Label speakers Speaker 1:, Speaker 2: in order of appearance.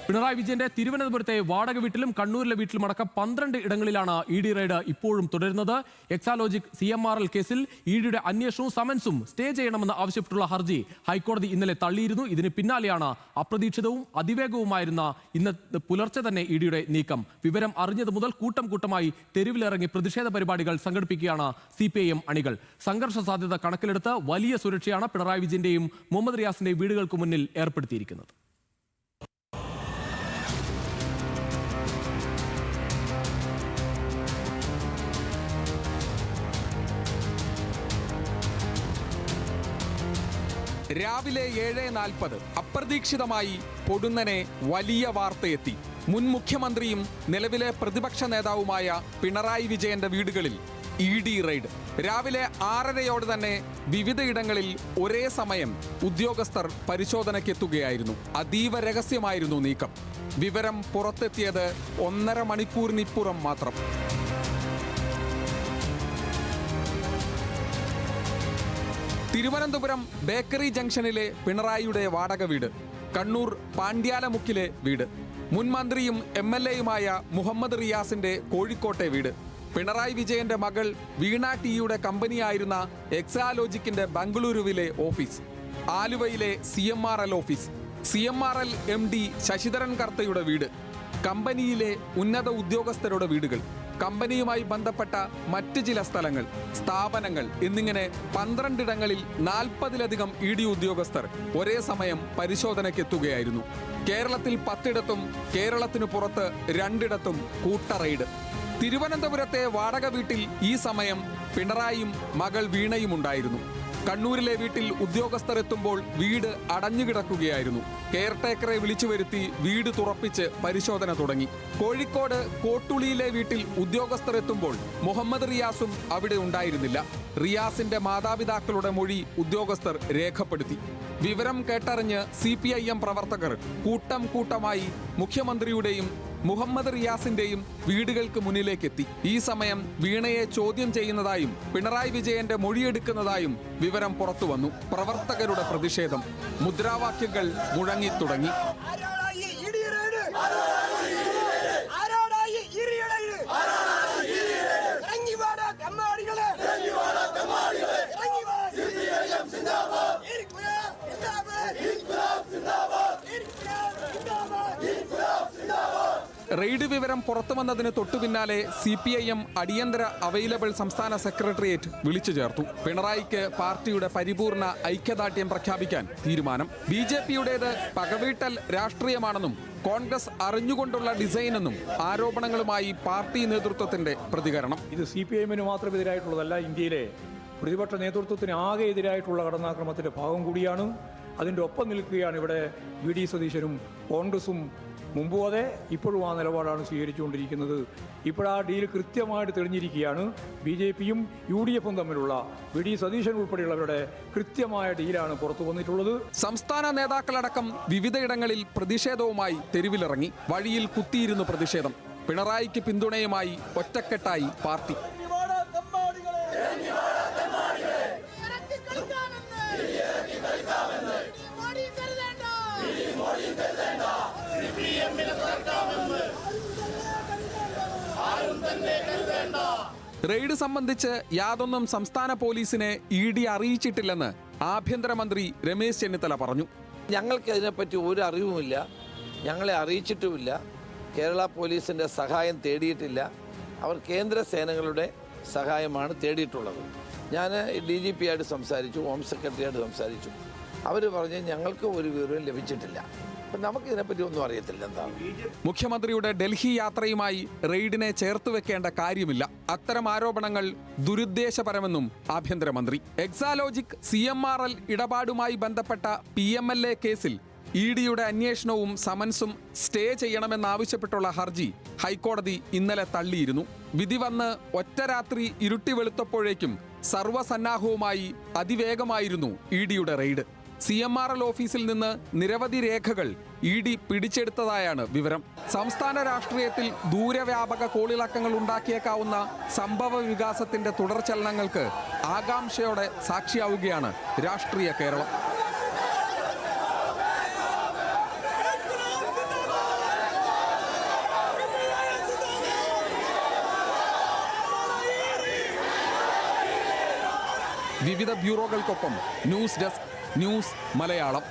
Speaker 1: പിണറായി വിജയന്റെ തിരുവനന്തപുരത്തെ വാടക വീട്ടിലും കണ്ണൂരിലെ വീട്ടിലും അടക്കം 12 ഇടങ്ങളിലാണ് ഇ ഡി റെയ്ഡ് ഇപ്പോഴും തുടരുന്നത്. എക്സാലോജിക് CMRL കേസിൽ ഇ ഡിയുടെ അന്വേഷണവും സമൻസും സ്റ്റേ ചെയ്യണമെന്ന് ആവശ്യപ്പെട്ടുള്ള ഹർജി ഹൈക്കോടതി ഇന്നലെ തള്ളിയിരുന്നു. ഇതിന് പിന്നാലെയാണ് അപ്രതീക്ഷിതവും അതിവേഗവുമായിരുന്ന ഇന്ന് പുലർച്ചെ തന്നെ ഇ ഡിയുടെ നീക്കം. വിവരം അറിഞ്ഞത് മുതൽ കൂട്ടം കൂട്ടമായി തെരുവിലിറങ്ങി പ്രതിഷേധ പരിപാടികൾ സംഘടിപ്പിക്കുകയാണ് CPIM അണികൾ. സംഘർഷ സാധ്യത കണക്കിലെടുത്ത് വലിയ സുരക്ഷയാണ് പിണറായി വിജയന്റെയും മുഹമ്മദ് റിയാസിന്റെയും വീടുകൾക്ക് മുന്നിൽ ഏർപ്പെടുത്തിയിരിക്കുന്നത്.
Speaker 2: രാവിലെ 7:40 അപ്രതീക്ഷിതമായി പൊടുന്നനെ വലിയ വാർത്തയെത്തി. മുൻ മുഖ്യമന്ത്രിയും നിലവിലെ പ്രതിപക്ഷ നേതാവുമായ പിണറായി വിജയന്റെ വീടുകളിൽ ഇ ഡി റെയ്ഡ്. രാവിലെ 6:30 തന്നെ വിവിധയിടങ്ങളിൽ ഒരേ സമയം ഉദ്യോഗസ്ഥർ പരിശോധനയ്ക്കെത്തുകയായിരുന്നു. അതീവ രഹസ്യമായിരുന്നു നീക്കം. വിവരം പുറത്തെത്തിയത് 1.5 മണിക്കൂറിനിപ്പുറം മാത്രം. തിരുവനന്തപുരം ബേക്കറി ജംഗ്ഷനിലെ പിണറായിയുടെ വാടക വീട്, കണ്ണൂർ പാണ്ഡ്യാലമുക്കിലെ വീട്, മുൻ മന്ത്രിയും MLA-യുമായ മുഹമ്മദ് റിയാസിന്റെ കോഴിക്കോട്ടെ വീട്, പിണറായി വിജയന്റെ മകൾ വീണ ടിയുടെ കമ്പനിയായിരുന്ന എക്സാലോജിക്കിന്റെ ബംഗളൂരുവിലെ ഓഫീസ്, ആലുവയിലെ CMRL office, CMRL MD Sasidharan കർത്തയുടെ വീട്, കമ്പനിയിലെ ഉന്നത ഉദ്യോഗസ്ഥരുടെ വീടുകൾ, കമ്പനിയുമായി ബന്ധപ്പെട്ട മറ്റ് ചില സ്ഥലങ്ങൾ, സ്ഥാപനങ്ങൾ എന്നിങ്ങനെ 12 ഇടങ്ങളിൽ 40-ലധികം ഇ ഡി ഉദ്യോഗസ്ഥർ ഒരേ സമയം പരിശോധനയ്ക്കെത്തുകയായിരുന്നു. കേരളത്തിൽ 10 ഇടത്തും കേരളത്തിനു പുറത്ത് 2 ഇടത്തും കൂട്ട റെയ്ഡ്. തിരുവനന്തപുരത്തെ വാടക വീട്ടിൽ ഈ സമയം പിണറായിയും മകൾ വീണയും ഉണ്ടായിരുന്നു. കണ്ണൂരിലെ വീട്ടിൽ ഉദ്യോഗസ്ഥർ എത്തുമ്പോൾ വീട് അടഞ്ഞുകിടക്കുകയായിരുന്നു. കെയർടേക്കറെ വിളിച്ചു വരുത്തി വീട് തുറപ്പിച്ച് പരിശോധന തുടങ്ങി. കോഴിക്കോട് കോട്ടുളിയിലെ വീട്ടിൽ ഉദ്യോഗസ്ഥർ എത്തുമ്പോൾ മുഹമ്മദ് റിയാസും അവിടെ ഉണ്ടായിരുന്നില്ല. റിയാസിന്റെ മാതാപിതാക്കളുടെ മൊഴി ഉദ്യോഗസ്ഥർ രേഖപ്പെടുത്തി. വിവരം കേട്ടറിഞ്ഞ് CPIM പ്രവർത്തകർ കൂട്ടം കൂട്ടമായി മുഖ്യമന്ത്രിയുടെയും മുഹമ്മദ് റിയാസിന്റെയും വീടുകൾക്ക് മുന്നിലേക്കെത്തി. ഈ സമയം വീണയെ ചോദ്യം ചെയ്യുന്നതായും പിണറായി വിജയന്റെ മൊഴിയെടുക്കുന്നതായും വിവരം പുറത്തുവന്നു. പ്രവർത്തകരുടെ പ്രതിഷേധം, മുദ്രാവാക്യങ്ങൾ മുഴങ്ങിത്തുടങ്ങി. റെയ്ഡ് വിവരം പുറത്തുവന്നതിന് തൊട്ടുപിന്നാലെ CPIM അടിയന്തര അവൈലബിൾ സംസ്ഥാന സെക്രട്ടേറിയറ്റ് വിളിച്ചു ചേർത്തു. പിണറായിക്ക് പാർട്ടിയുടെ പരിപൂർണ ഐക്യദാർഢ്യം പ്രഖ്യാപിക്കാൻ തീരുമാനം. BJP-യുടേത് പകവീട്ടൽ രാഷ്ട്രീയമാണെന്നും കോൺഗ്രസ് അറിഞ്ഞുകൊണ്ടുള്ള ഡിസൈനെന്നും ആരോപണങ്ങളുമായി പാർട്ടി നേതൃത്വത്തിന്റെ പ്രതികരണം.
Speaker 3: ഇത് CPIM-ന് മാത്രം എതിരായിട്ടുള്ളതല്ല, ഇന്ത്യയിലെ പ്രതിപക്ഷ നേതൃത്വത്തിന് ആകെ എതിരായിട്ടുള്ള കടന്നാക്രമണത്തിന്റെ ഭാഗം കൂടിയാണ്. അതിൻ്റെ ഒപ്പം നിൽക്കുകയാണ് ഇവിടെ VD സതീശനും കോൺഗ്രസും. മുമ്പും അതെ, ഇപ്പോഴും ആ നിലപാടാണ് സ്വീകരിച്ചുകൊണ്ടിരിക്കുന്നത്. ഇപ്പോഴാ ഡീൽ കൃത്യമായിട്ട് തെളിഞ്ഞിരിക്കുകയാണ്. BJP-യും UDF-ഉം തമ്മിലുള്ള VD സതീശൻ ഉൾപ്പെടെയുള്ളവരുടെ കൃത്യമായ ഡീലാണ് പുറത്തു വന്നിട്ടുള്ളത്.
Speaker 2: സംസ്ഥാന നേതാക്കളടക്കം വിവിധയിടങ്ങളിൽ പ്രതിഷേധവുമായി തെരുവിലിറങ്ങി. വഴിയിൽ കുത്തിയിരുന്നു പ്രതിഷേധം. പിണറായിക്ക് പിന്തുണയുമായി ഒറ്റക്കെട്ടായി പാർട്ടി. റെയ്ഡ് സംബന്ധിച്ച് യാതൊന്നും സംസ്ഥാന പോലീസിനെ ED അറിയിച്ചിട്ടില്ലെന്ന് ആഭ്യന്തരമന്ത്രി രമേശ് ചെന്നിത്തല പറഞ്ഞു.
Speaker 4: ഞങ്ങൾക്ക് അതിനെപ്പറ്റി ഒരു അറിവുമില്ല, ഞങ്ങളെ അറിയിച്ചിട്ടുമില്ല. കേരള പോലീസിൻ്റെ സഹായം തേടിയിട്ടില്ല. അവർ കേന്ദ്ര സേനകളുടെ സഹായമാണ് തേടിയിട്ടുള്ളത്. ഞാൻ DGP ആയിട്ട് സംസാരിച്ചു, ഹോം സെക്രട്ടറിയായിട്ട് സംസാരിച്ചു. അവർ പറഞ്ഞ് ഞങ്ങൾക്ക് ഒരു വിവരവും ലഭിച്ചിട്ടില്ല. നമുക്ക് ഇതിനെപ്പറ്റി ഒന്നും അറിയത്തില്ല. എന്താണ്
Speaker 2: മുഖ്യമന്ത്രിയുടെ ഡൽഹി യാത്രയുമായി റെയ്ഡിനെ ചേർത്ത് വെക്കേണ്ട കാര്യമില്ല. അത്തരം ആരോപണങ്ങൾ ദുരുദ്ദേശപരമെന്നും ആഭ്യന്തരമന്ത്രി. എക്സാലോജിക് CMRL ഇടപാടുമായി ബന്ധപ്പെട്ട PMLA കേസിൽ ED-യുടെ അന്വേഷണവും സമൻസും സ്റ്റേ ചെയ്യണമെന്നാവശ്യപ്പെട്ടുള്ള ഹർജി ഹൈക്കോടതി ഇന്നലെ തള്ളിയിരുന്നു. വിധി വന്ന് ഒറ്റ രാത്രി ഇരുട്ടി വെളുത്തപ്പോഴേക്കും സർവ്വസന്നാഹവുമായി അതിവേഗമായിരുന്നു ED-യുടെ റെയ്ഡ്. CMRL ഓഫീസിൽ നിന്ന് നിരവധി രേഖകൾ ED പിടിച്ചെടുത്തതായാണ് വിവരം. സംസ്ഥാന രാഷ്ട്രീയത്തിൽ ദൂരവ്യാപക കോളിളക്കങ്ങൾ ഉണ്ടാക്കിയേക്കാവുന്ന സംഭവ വികാസത്തിന്റെ തുടർചലനങ്ങൾക്ക് ആകാംക്ഷയോടെ സാക്ഷിയാവുകയാണ് രാഷ്ട്രീയ കേരളം. വിവിധ ബ്യൂറോകൾക്കൊപ്പം ന്യൂസ് ഡെസ്ക് ന്യൂസ് മലയാളം.